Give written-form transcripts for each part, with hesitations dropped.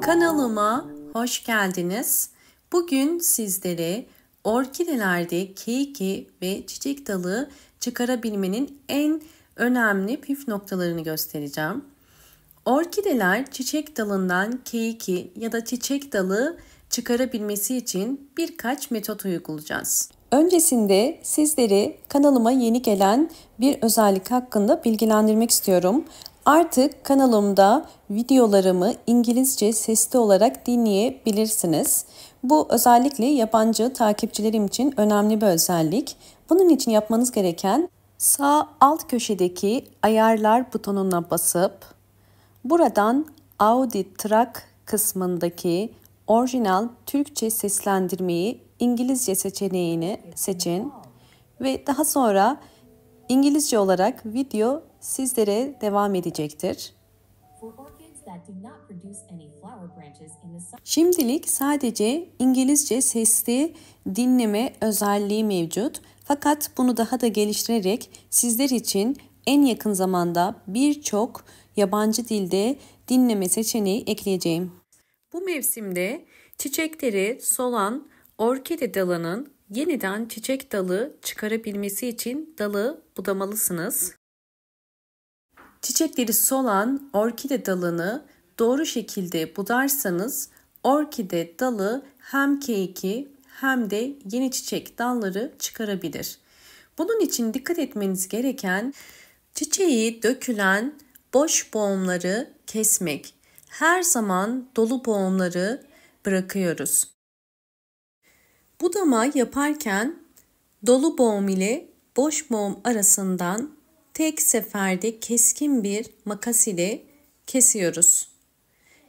Kanalıma hoş geldiniz. Bugün sizlere orkidelerde keiki ve çiçek dalı çıkarabilmenin en önemli püf noktalarını göstereceğim. Orkideler çiçek dalından keiki ya da çiçek dalı çıkarabilmesi için birkaç metot uygulayacağız. Öncesinde sizleri kanalıma yeni gelen bir özellik hakkında bilgilendirmek istiyorum. Artık kanalımda videolarımı İngilizce sesli olarak dinleyebilirsiniz. Bu özellikle yabancı takipçilerim için önemli bir özellik. Bunun için yapmanız gereken sağ alt köşedeki ayarlar butonuna basıp buradan Audi Track kısmındaki orijinal Türkçe seslendirmeyi İngilizce seçeneğini seçin ve daha sonra İngilizce olarak video sizlere devam edecektir. Şimdilik sadece İngilizce sesli dinleme özelliği mevcut. Fakat bunu daha da geliştirerek sizler için en yakın zamanda birçok yabancı dilde dinleme seçeneği ekleyeceğim. Bu mevsimde çiçekleri solan orkide dalının yeniden çiçek dalı çıkarabilmesi için dalı budamalısınız. Çiçekleri solan orkide dalını doğru şekilde budarsanız orkide dalı hem keiki hem de yeni çiçek dalları çıkarabilir. Bunun için dikkat etmeniz gereken çiçeği dökülen boş boğumları kesmek. Her zaman dolu boğumları bırakıyoruz. Budama yaparken dolu boğum ile boş boğum arasından tek seferde keskin bir makas ile kesiyoruz.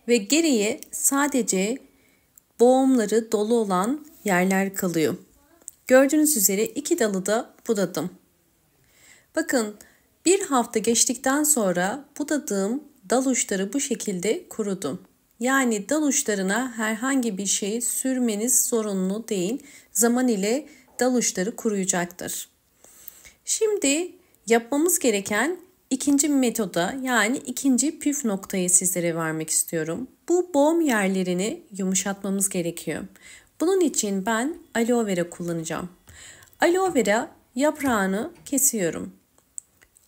Ve geriye sadece boğumları dolu olan yerler kalıyor. Gördüğünüz üzere iki dalı da budadım. Bakın bir hafta geçtikten sonra budadığım dal uçları bu şekilde kurudu. Yani dal uçlarına herhangi bir şey sürmeniz zorunlu değil. Zaman ile dal uçları kuruyacaktır. Şimdi yapmamız gereken ikinci metoda yani ikinci püf noktayı sizlere vermek istiyorum. Bu boğum yerlerini yumuşatmamız gerekiyor. Bunun için ben aloe vera kullanacağım. Aloe vera yaprağını kesiyorum.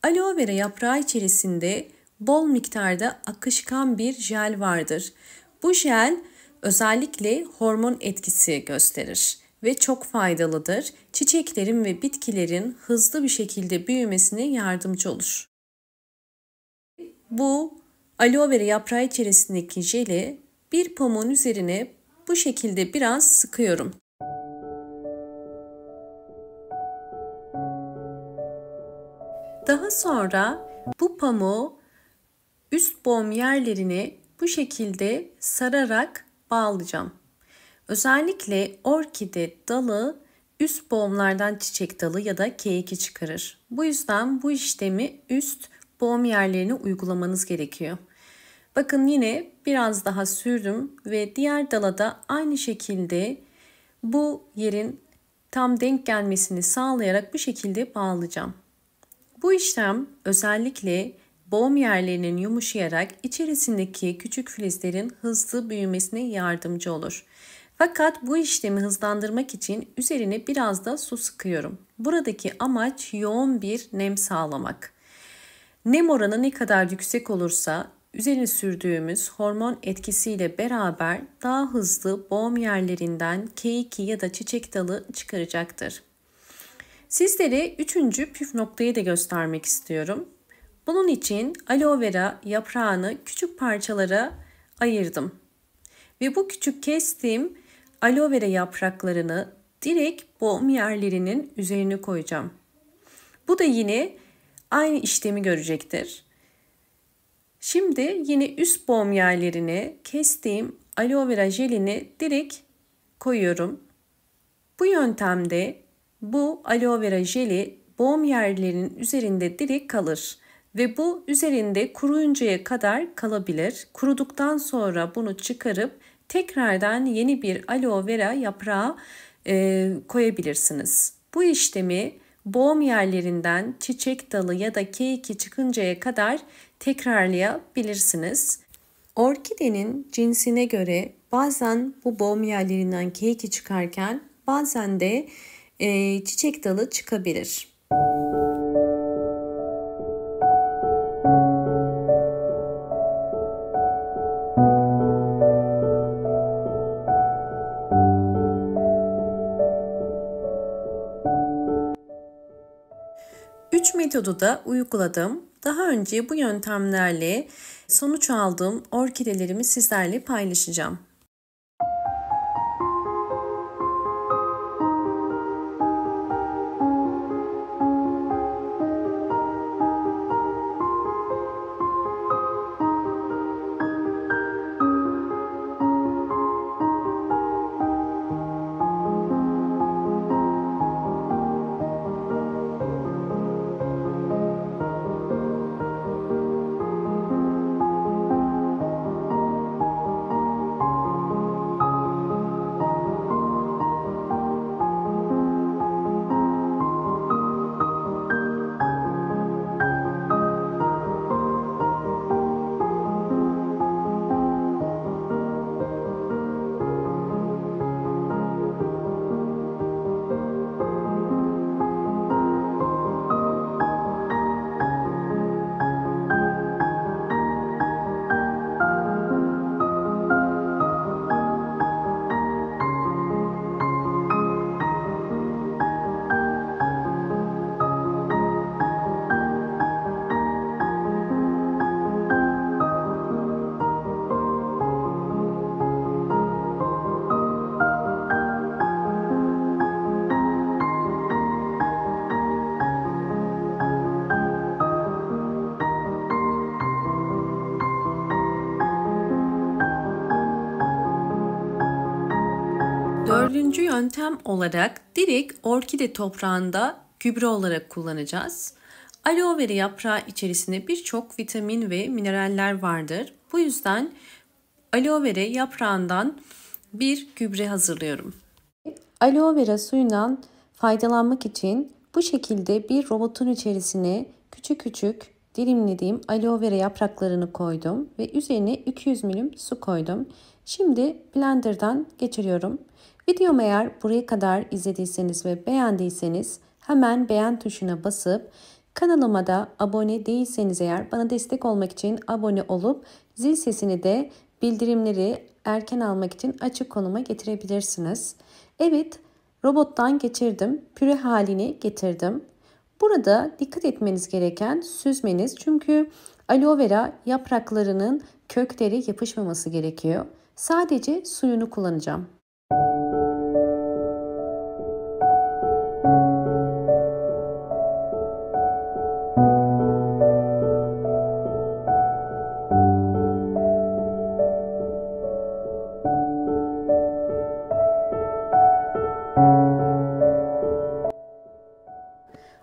Aloe vera yaprağı içerisinde bol miktarda akışkan bir jel vardır. Bu jel özellikle hormon etkisi gösterir ve çok faydalıdır. Çiçeklerin ve bitkilerin hızlı bir şekilde büyümesine yardımcı olur. Bu aloe vera yaprağı içerisindeki jeli bir pamuğun üzerine bu şekilde biraz sıkıyorum. Daha sonra bu pamuğu üst boğum yerlerine bu şekilde sararak bağlayacağım. Özellikle orkide dalı üst boğumlardan çiçek dalı ya da keiki çıkarır. Bu yüzden bu işlemi üst boğum yerlerine uygulamanız gerekiyor. Bakın yine biraz daha sürdüm ve diğer dala da aynı şekilde bu yerin tam denk gelmesini sağlayarak bu şekilde bağlayacağım. Bu işlem özellikle boğum yerlerinin yumuşayarak içerisindeki küçük filizlerin hızlı büyümesine yardımcı olur. Fakat bu işlemi hızlandırmak için üzerine biraz da su sıkıyorum. Buradaki amaç yoğun bir nem sağlamak. Nem oranı ne kadar yüksek olursa üzerine sürdüğümüz hormon etkisiyle beraber daha hızlı boğum yerlerinden keiki ya da çiçek dalı çıkaracaktır. Sizlere üçüncü püf noktayı da göstermek istiyorum. Bunun için aloe vera yaprağını küçük parçalara ayırdım. Ve bu küçük kestiğim aloe vera yapraklarını direkt boğum yerlerinin üzerine koyacağım. Bu da yine aynı işlemi görecektir. Şimdi yine üst boğum yerlerine kestiğim aloe vera jelini direkt koyuyorum. Bu yöntemde bu aloe vera jeli boğum yerlerinin üzerinde direkt kalır ve bu üzerinde kuruyuncaya kadar kalabilir. Kuruduktan sonra bunu çıkarıp tekrardan yeni bir aloe vera yaprağı koyabilirsiniz. Bu işlemi boğum yerlerinden çiçek dalı ya da keiki çıkıncaya kadar tekrarlayabilirsiniz. Orkidenin cinsine göre bazen bu bomyellerinden keiki çıkarken bazen de çiçek dalı çıkabilir. Üç metodu da uyguladım. Daha önce bu yöntemlerle sonuç aldığım orkidelerimi sizlerle paylaşacağım. Dördüncü yöntem olarak direkt orkide toprağında gübre olarak kullanacağız. Aloe vera yaprağı içerisinde birçok vitamin ve mineraller vardır. Bu yüzden aloe vera yaprağından bir gübre hazırlıyorum. Aloe vera suyundan faydalanmak için bu şekilde bir robotun içerisine küçük küçük dilimlediğim aloe vera yapraklarını koydum ve üzerine 200 ml su koydum. Şimdi blenderdan geçiriyorum. Videomu eğer buraya kadar izlediyseniz ve beğendiyseniz hemen beğen tuşuna basıp kanalıma da abone değilseniz eğer bana destek olmak için abone olup zil sesini de bildirimleri erken almak için açık konuma getirebilirsiniz. Evet, robottan geçirdim, püre haline getirdim. Burada dikkat etmeniz gereken süzmeniz, çünkü aloe vera yapraklarının kökleri yapışmaması gerekiyor. Sadece suyunu kullanacağım.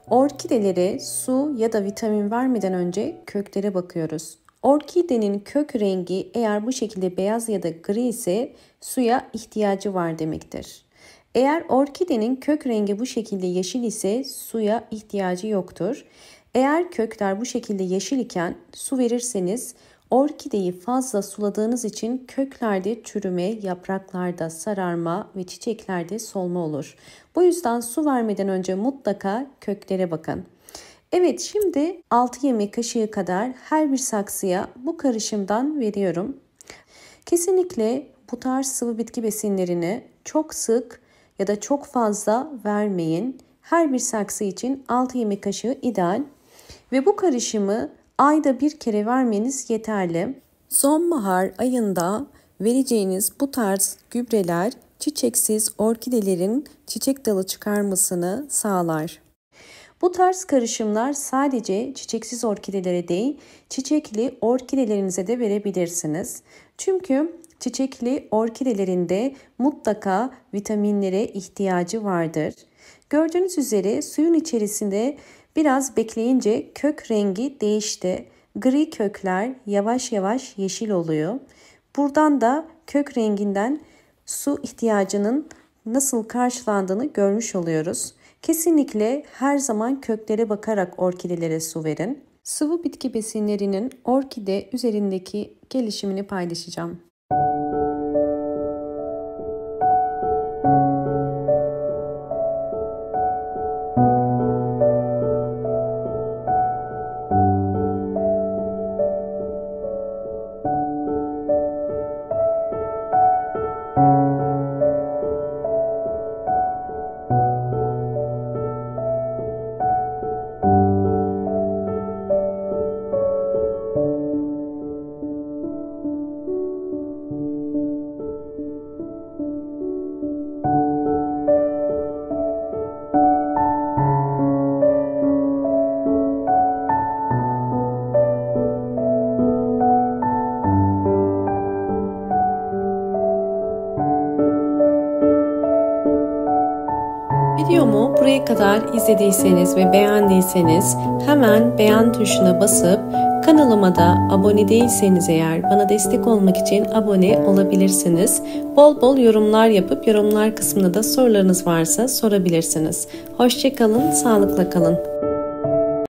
Orkidelere su ya da vitamin vermeden önce köklere bakıyoruz. Orkidenin kök rengi eğer bu şekilde beyaz ya da gri ise suya ihtiyacı var demektir. Eğer orkidenin kök rengi bu şekilde yeşil ise suya ihtiyacı yoktur. Eğer kökler bu şekilde yeşil iken su verirseniz orkideyi fazla suladığınız için köklerde çürüme, yapraklarda sararma ve çiçeklerde solma olur. Bu yüzden su vermeden önce mutlaka köklere bakın. Evet, şimdi 6 yemek kaşığı kadar her bir saksıya bu karışımdan veriyorum. Kesinlikle bu tarz sıvı bitki besinlerini çok sık ya da çok fazla vermeyin. Her bir saksı için 6 yemek kaşığı ideal. Ve bu karışımı ayda bir kere vermeniz yeterli. Sonbahar ayında vereceğiniz bu tarz gübreler çiçeksiz orkidelerin çiçek dalı çıkarmasını sağlar. Bu tarz karışımlar sadece çiçeksiz orkidelere değil, çiçekli orkidelerinize de verebilirsiniz. Çünkü çiçekli orkidelerinde mutlaka vitaminlere ihtiyacı vardır. Gördüğünüz üzere suyun içerisinde biraz bekleyince kök rengi değişti. Gri kökler yavaş yavaş yeşil oluyor. Buradan da kök renginden su ihtiyacının nasıl karşılandığını görmüş oluyoruz. Kesinlikle her zaman köklere bakarak orkidelere su verin. sıvı bitki besinlerinin orkide üzerindeki gelişimini paylaşacağım. Videomu buraya kadar izlediyseniz ve beğendiyseniz hemen beğen tuşuna basıp kanalıma da abone değilseniz eğer bana destek olmak için abone olabilirsiniz. Bol bol yorumlar yapıp yorumlar kısmında da sorularınız varsa sorabilirsiniz. Hoşça kalın, sağlıkla kalın.